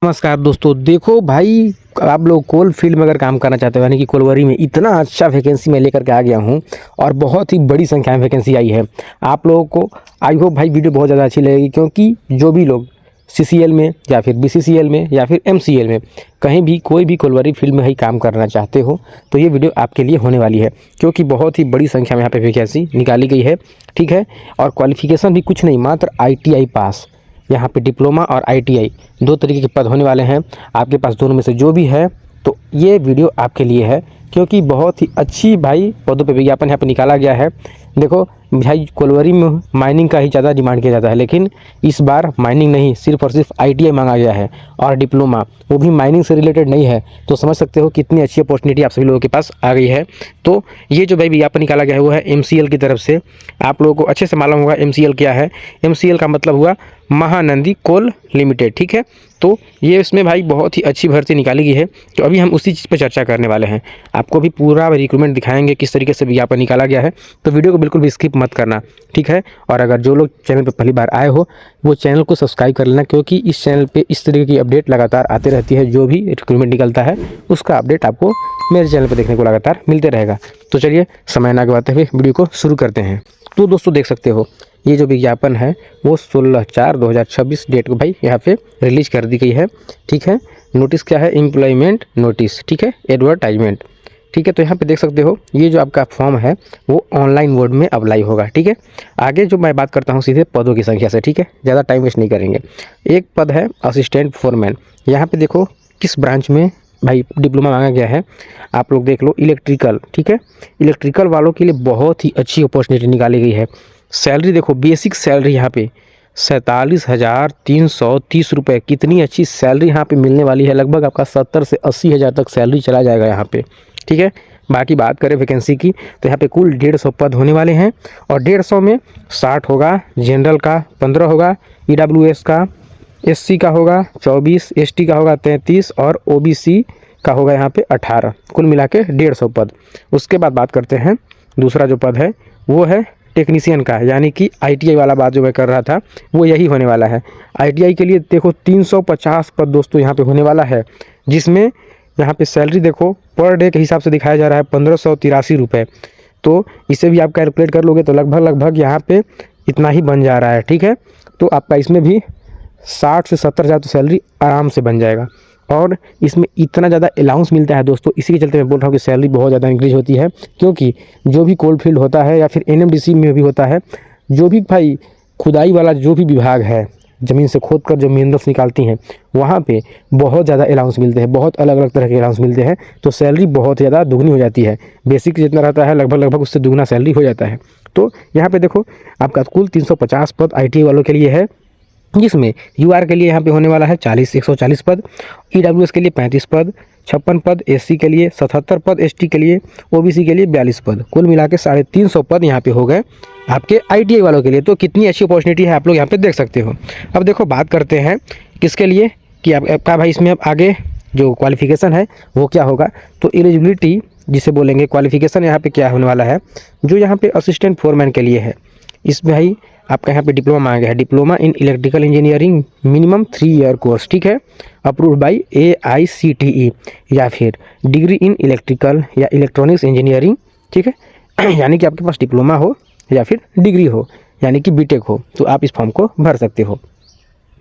नमस्कार दोस्तों, देखो भाई, आप लोग कोल फील्ड में अगर काम करना चाहते हो, यानी कि कोलवरी में इतना अच्छा वैकेंसी मैं लेकर के आ गया हूँ और बहुत ही बड़ी संख्या में वैकेंसी आई है। आप लोगों को आई होप भाई वीडियो बहुत ज़्यादा अच्छी लगेगी, क्योंकि जो भी लोग सीसीएल में या फिर बीसीसीएल में या फिर एमसीएल में कहीं भी कोई भी कोलवरी फील्ड में ही काम करना चाहते हो तो ये वीडियो आपके लिए होने वाली है, क्योंकि बहुत ही बड़ी संख्या में यहाँ पे वैकेंसी निकाली गई है। ठीक है, और क्वालिफिकेशन भी कुछ नहीं, मात्र ITI पास। यहाँ पे डिप्लोमा और ITI दो तरीके के पद होने वाले हैं। आपके पास दोनों में से जो भी है तो ये वीडियो आपके लिए है, क्योंकि बहुत ही अच्छी भाई पदों पे विज्ञापन यहाँ पे निकाला गया है। देखो भाई, कोलवरी में माइनिंग का ही ज़्यादा डिमांड किया जाता है, लेकिन इस बार माइनिंग नहीं, सिर्फ और सिर्फ ITI मांगा गया है और डिप्लोमा, वो भी माइनिंग से रिलेटेड नहीं है। तो समझ सकते हो कितनी अच्छी अपॉर्चुनिटी आप सभी लोगों के पास आ गई है। तो ये जो भाई विज्ञापन निकाला गया है वो है MCL की तरफ से। आप लोगों को अच्छे से मालूम होगा MCL क्या है। MCL का मतलब हुआ महानंदी कोल लिमिटेड। ठीक है, तो ये इसमें भाई बहुत ही अच्छी भर्ती निकाली गई है। तो अभी हम उसी चीज़ पर चर्चा करने वाले हैं। आपको भी पूरा रिक्रूटमेंट दिखाएंगे किस तरीके से विज्ञापन निकाला गया है, तो वीडियो को बिल्कुल भी स्किप मत करना। ठीक है, और अगर जो लोग चैनल पर पहली बार आए हो वो चैनल को सब्सक्राइब कर लेना, क्योंकि इस चैनल पे इस तरीके की अपडेट लगातार आती रहती है। जो भी रिक्रूटमेंट निकलता है उसका अपडेट आपको मेरे चैनल पर देखने को लगातार मिलते रहेगा। तो चलिए समय ना गवाते हुए वीडियो को शुरू करते हैं। तो दोस्तों देख सकते हो ये जो विज्ञापन है वो 16/4/2026 डेट को भाई यहाँ पे रिलीज कर दी गई है। ठीक है, नोटिस क्या है, एम्प्लॉयमेंट नोटिस। ठीक है, एडवर्टाइजमेंट। ठीक है, तो यहाँ पे देख सकते हो ये जो आपका फॉर्म है वो ऑनलाइन मोड में अप्लाई होगा। ठीक है, आगे जो मैं बात करता हूँ सीधे पदों की संख्या से। ठीक है, ज़्यादा टाइम वेस्ट नहीं करेंगे। एक पद है असिस्टेंट फोरमैन। यहाँ पे देखो किस ब्रांच में भाई डिप्लोमा मांगा गया है, आप लोग देख लो, इलेक्ट्रिकल। ठीक है, इलेक्ट्रिकल वालों के लिए बहुत ही अच्छी अपॉर्चुनिटी निकाली गई है। सैलरी देखो, बेसिक सैलरी यहाँ पे 47,330 रुपये। कितनी अच्छी सैलरी यहाँ पे मिलने वाली है। लगभग आपका 70 से 80 हज़ार तक सैलरी चला जाएगा यहाँ पे। ठीक है, बाकी बात करें वैकेंसी की तो यहाँ पे कुल 150 पद होने वाले हैं और 150 में 60 होगा जनरल का, 15 होगा EWS का, SC का होगा 24, ST का होगा 33 और OBC का होगा यहाँ पे 18। कुल मिला के 150 पद। उसके बाद बात करते हैं दूसरा जो पद है वो है टेक्नीशियन का, यानी कि ITI वाला बात जो मैं कर रहा था वो यही होने वाला है। ITI के लिए देखो 350 पद दोस्तों यहाँ पे होने वाला है, जिसमें यहाँ पे सैलरी देखो पर डे के हिसाब से दिखाया जा रहा है 1583 रुपये। तो इसे भी आप कैलकुलेट कर लोगे तो लगभग यहाँ पे इतना ही बन जा रहा है। ठीक है, तो आपका इसमें भी 60 से 70 हज़ार तो सैलरी आराम से बन जाएगा। और इसमें इतना ज़्यादा अलाउंस मिलता है दोस्तों, इसी के चलते मैं बोल रहा हूँ कि सैलरी बहुत ज़्यादा इंक्रीज होती है। क्योंकि जो भी कोल फील्ड होता है या फिर NMDC में भी होता है, जो भी भाई खुदाई वाला जो भी विभाग है, ज़मीन से खोद कर जो मिनरल्स निकालती हैं, वहाँ पे बहुत ज़्यादा अलाउंस मिलते हैं, बहुत अलग अलग तरह के अलाउंस मिलते हैं। तो सैलरी बहुत ज़्यादा दुगनी हो जाती है। बेसिक जितना रहता है लगभग उससे दुगना सैलरी हो जाता है। तो यहाँ पे देखो आपका कुल 350 पद ITI वालों के लिए है, जिसमें UR के लिए यहाँ पे होने वाला है 140 पद, EWS के लिए 35 पद, 56 पद, SC के लिए 77 पद, ST के लिए, OBC के लिए 42 पद। कुल मिला के 350 पद यहाँ पे हो गए आपके ITI वालों के लिए। तो कितनी अच्छी अपॉर्चुनिटी है आप लोग यहाँ पे देख सकते हो। अब देखो बात करते हैं किसके लिए कि आपका भाई इसमें अब आगे जो क्वालिफिकेशन है वो क्या होगा। तो एलिजिबिलिटी जिसे बोलेंगे, क्वालिफिकेशन यहाँ पे क्या होने वाला है, जो यहाँ पे असिस्टेंट फोरमैन के लिए है, इस भाई आपका यहाँ पे डिप्लोमा मांगा गया है, diploma in electrical engineering minimum 3 year course. ठीक है, अप्रूव्ड बाय AICTE, या फिर डिग्री इन इलेक्ट्रिकल या इलेक्ट्रॉनिक्स इंजीनियरिंग। ठीक है, यानी कि आपके पास डिप्लोमा हो या फिर डिग्री हो, यानी कि BTech हो, तो आप इस फॉर्म को भर सकते हो।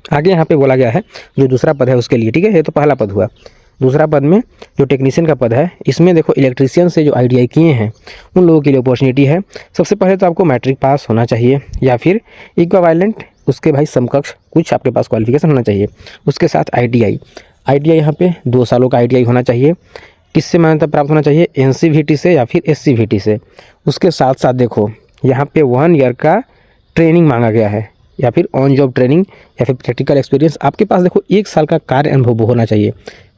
आगे यहाँ पे बोला गया है जो दूसरा पद है उसके लिए। ठीक है, ये तो पहला पद हुआ। दूसरा पद में जो टेक्नीशियन का पद है, इसमें देखो इलेक्ट्रीशियन से जो ITI किए हैं उन लोगों के लिए अपॉर्चुनिटी है। सबसे पहले तो आपको मैट्रिक पास होना चाहिए या फिर इक्विवेलेंट उसके भाई समकक्ष कुछ आपके पास क्वालिफिकेशन होना चाहिए। उसके साथ ITI यहाँ पे 2 सालों का ITI होना चाहिए। किससे मान्यता प्राप्त होना चाहिए, NCVT से या फिर SCVT से। उसके साथ साथ देखो यहाँ पे 1 ईयर का ट्रेनिंग मांगा गया है, या फिर ऑन जॉब ट्रेनिंग या फिर प्रैक्टिकल एक्सपीरियंस। आपके पास देखो 1 साल का कार्य अनुभव होना चाहिए।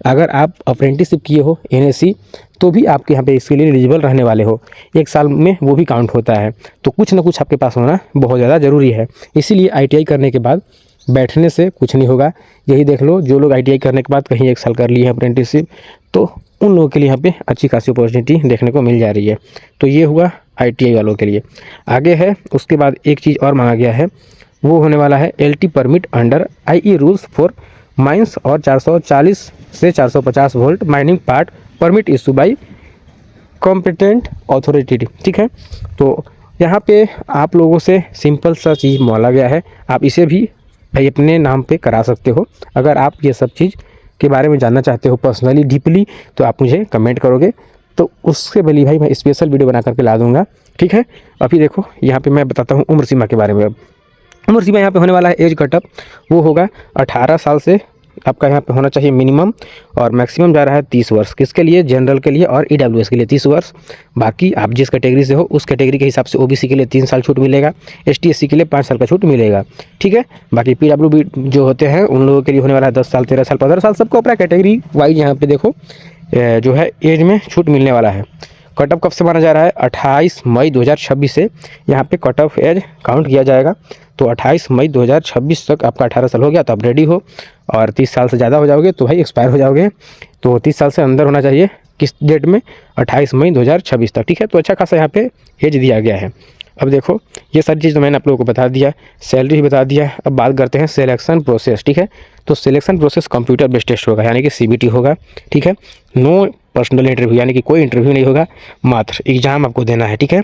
अगर आप अप्रेंटिसशिप किए हो NSC तो भी आपके यहाँ पे इसके लिए एलिजिबल रहने वाले हो। 1 साल में वो भी काउंट होता है। तो कुछ ना कुछ आपके पास होना बहुत ज़्यादा ज़रूरी है। इसीलिए ITI करने के बाद बैठने से कुछ नहीं होगा। यही देख लो, जो लोग ITI करने के बाद कहीं 1 साल कर लिए हैं अप्रेंटिसशिप, तो उन लोगों के लिए यहाँ पे अच्छी खासी अपॉर्चुनिटी देखने को मिल जा रही है। तो ये हुआ ITI वालों के लिए। आगे है उसके बाद एक चीज़ और मांगा गया है, वो होने वाला है LT permit under IE rules for mines और 440 से 450 volt mining part permit issue by competent authority. ठीक है, तो यहाँ पे आप लोगों से सिंपल सा चीज़ बोला गया है, आप इसे भी भाई अपने नाम पे करा सकते हो। अगर आप ये सब चीज़ के बारे में जानना चाहते हो पर्सनली डीपली तो आप मुझे कमेंट करोगे, तो उसके लिए भाई मैं स्पेशल वीडियो बना करके ला दूंगा। ठीक है, अभी देखो यहाँ पे मैं बताता हूँ उम्र सीमा के बारे में। अब उम्र सीमा यहाँ पे होने वाला है एज कटअप, वो होगा 18 साल से आपका यहाँ पे होना चाहिए मिनिमम, और मैक्सिमम जा रहा है 30 वर्ष। किसके लिए? जनरल के लिए और ईडब्ल्यूएस के लिए 30 वर्ष। बाकी आप जिस कैटेगरी से हो उस कैटेगरी के हिसाब से ओबीसी के लिए 3 साल छूट मिलेगा, एसटी एससी के लिए 5 साल का छूट मिलेगा। ठीक है, बाकी पीडब्ल्यूबी जो होते हैं उन लोगों के लिए होने वाला है 10 साल, 13 साल, 15 साल, सबको अपना कैटेगरी वाइज यहाँ पे देखो जो है एज में छूट मिलने वाला है। कट ऑफ कब से माना जा रहा है? 28 मई 2026 से यहाँ पे कट ऑफ एज काउंट किया जाएगा। तो 28 मई 2026 तक आपका 18 साल हो गया तो आप रेडी हो, और 30 साल से ज़्यादा हो जाओगे तो भाई एक्सपायर हो जाओगे। तो 30 साल से अंदर होना चाहिए किस डेट में? 28 मई 2026 तक। ठीक है, तो अच्छा खासा यहाँ पे एज दिया गया है। अब देखो ये सारी चीज़ तो मैंने आप लोगों को बता दिया, सैलरी भी बता दिया। अब बात करते हैं सिलेक्शन प्रोसेस। ठीक है, तो selection process computer based test होगा, यानी कि सीबीटी होगा। ठीक है, नो पर्सनल इंटरव्यू, यानी कि कोई इंटरव्यू नहीं होगा, मात्र एग्ज़ाम आपको देना है। ठीक है,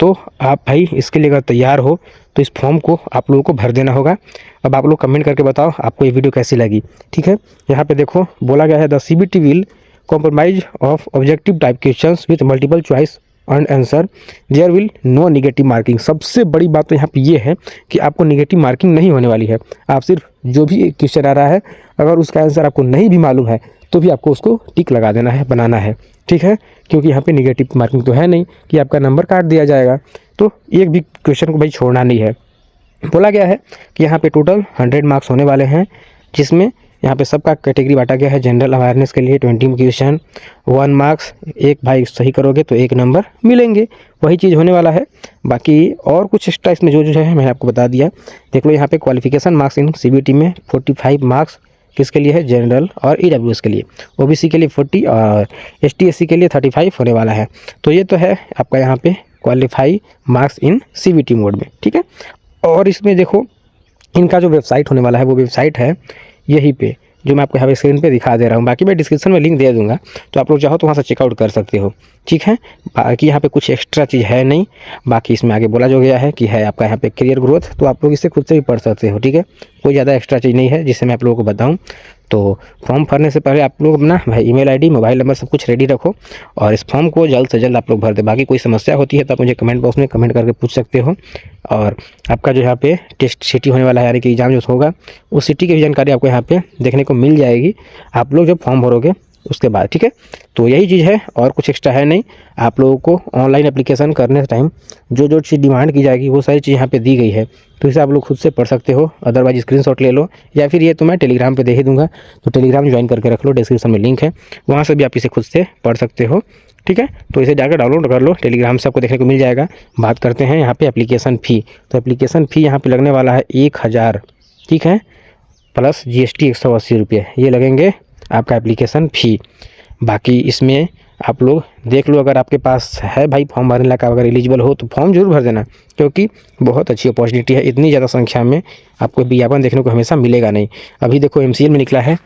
तो आप भाई इसके लिए अगर तैयार हो तो इस फॉर्म को आप लोगों को भर देना होगा। अब आप लोग कमेंट करके बताओ आपको ये वीडियो कैसी लगी। ठीक है, यहाँ पे देखो बोला गया है the CBT will compromise of objective type questions with multiple choice and answer, there will no negative marking. सबसे बड़ी बात तो यहाँ पे ये है कि आपको निगेटिव मार्किंग नहीं होने वाली है। आप सिर्फ जो भी क्वेश्चन आ रहा है अगर उसका आंसर आपको नहीं भी मालूम है तो भी आपको उसको टिक लगा देना है, बनाना है। ठीक है, क्योंकि यहाँ पे निगेटिव मार्किंग तो है नहीं कि आपका नंबर काट दिया जाएगा, तो एक भी क्वेश्चन को भाई छोड़ना नहीं है। बोला गया है कि यहाँ पे टोटल 100 मार्क्स होने वाले हैं, जिसमें यहाँ पे सबका कैटेगरी बांटा गया है। जनरल अवेयरनेस के लिए 20 क्वेश्चन, 1 मार्क्स, एक भाई सही करोगे तो 1 नंबर मिलेंगे, वही चीज़ होने वाला है। बाकी और कुछ एक्स्ट्रा इसमें जो है मैंने आपको बता दिया। देख लो यहाँ पे क्वालिफिकेशन मार्क्स इन सीबीटी में 45 मार्क्स किसके लिए है? जनरल और ईडब्ल्यूएस के लिए। ओबीसी के लिए 40 और एसटी एससी के लिए 35 होने वाला है। तो ये तो है आपका यहाँ पे qualify marks in CBT mode में। ठीक है, और इसमें देखो इनका जो वेबसाइट होने वाला है वो वेबसाइट है यहीं पे जो मैं आपको यहाँ पे स्क्रीन पे दिखा दे रहा हूँ। बाकी मैं डिस्क्रिप्शन में लिंक दे दूँगा, तो आप लोग चाहो तो वहाँ से चेकआउट कर सकते हो। ठीक है, बाकी यहाँ पे कुछ एक्स्ट्रा चीज़ है नहीं। बाकी इसमें आगे बोला जो गया है कि है आपका यहाँ पे करियर ग्रोथ, तो आप लोग इसे खुद से भी पढ़ सकते हो। ठीक है, कोई ज़्यादा एक्स्ट्रा चीज़ नहीं है जिससे मैं आप लोगों को बताऊँ। तो फॉर्म भरने से पहले आप लोग अपना भाई ईमेल आईडी, मोबाइल नंबर सब कुछ रेडी रखो और इस फॉर्म को जल्द से जल्द आप लोग भर दे। बाकी कोई समस्या होती है तो आप मुझे कमेंट बॉक्स में कमेंट करके पूछ सकते हो। और आपका जो यहाँ पे टेस्ट सिटी होने वाला है, यानी कि एग्जाम जो होगा उस सिटी की भी जानकारी आपको यहाँ पे देखने को मिल जाएगी आप लोग जब फॉर्म भरोगे उसके बाद। ठीक है, तो यही चीज़ है और कुछ एक्स्ट्रा है नहीं। आप लोगों को ऑनलाइन एप्लीकेशन करने टाइम जो जो चीज़ डिमांड की जाएगी वो सारी चीज़ यहाँ पे दी गई है, तो इसे आप लोग खुद से पढ़ सकते हो। अदरवाइज स्क्रीनशॉट ले लो, या फिर ये तो मैं टेलीग्राम पे दे ही दूंगा, तो टेलीग्राम ज्वाइन करके रख लो, डिस्क्रिप्शन में लिंक है, वहाँ से भी आप इसे खुद से पढ़ सकते हो। ठीक है, तो इसे जाकर डाउनलोड कर लो, टेलीग्राम से आपको देखने को मिल जाएगा। बात करते हैं यहाँ पे एप्लीकेशन फ़ी। तो एप्लीकेशन फ़ी यहाँ पे लगने वाला है 1000। ठीक है, प्लस GST 180 रुपये ये लगेंगे आपका एप्लीकेशन फ़ी। बाकी इसमें आप लोग देख लो, अगर आपके पास है भाई फॉर्म भरने लायक, अगर एलिजिबल हो तो फॉर्म जरूर भर देना, क्योंकि बहुत अच्छी अपॉर्चुनिटी है। इतनी ज़्यादा संख्या में आपको विज्ञापन देखने को हमेशा मिलेगा नहीं। अभी देखो MCL में निकला है,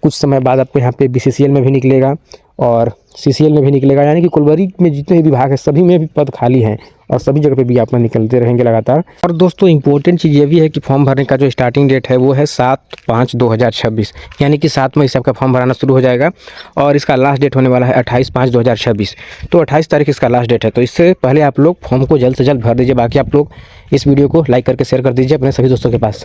कुछ समय बाद आपको यहाँ पे BCCL में भी निकलेगा और CCL में भी निकलेगा, यानी कि कुलवरी में जितने भी विभाग है सभी में भी पद खाली हैं और सभी जगह पे विज्ञापन निकलते रहेंगे लगातार। और दोस्तों इंपॉर्टेंट चीज़ ये भी है कि फॉर्म भरने का जो स्टार्टिंग डेट है वो है 7/5/2026, यानी कि 7 मई से आपका फॉर्म भराना शुरू हो जाएगा और इसका लास्ट डेट होने वाला है 28/5/2026। तो 28 तारीख इसका लास्ट डेट है, तो इससे पहले आप लोग फॉर्म को जल्द से जल्द भर दीजिए। बाकी आप लोग इस वीडियो को लाइक करके शेयर कर दीजिए अपने सभी दोस्तों के पास।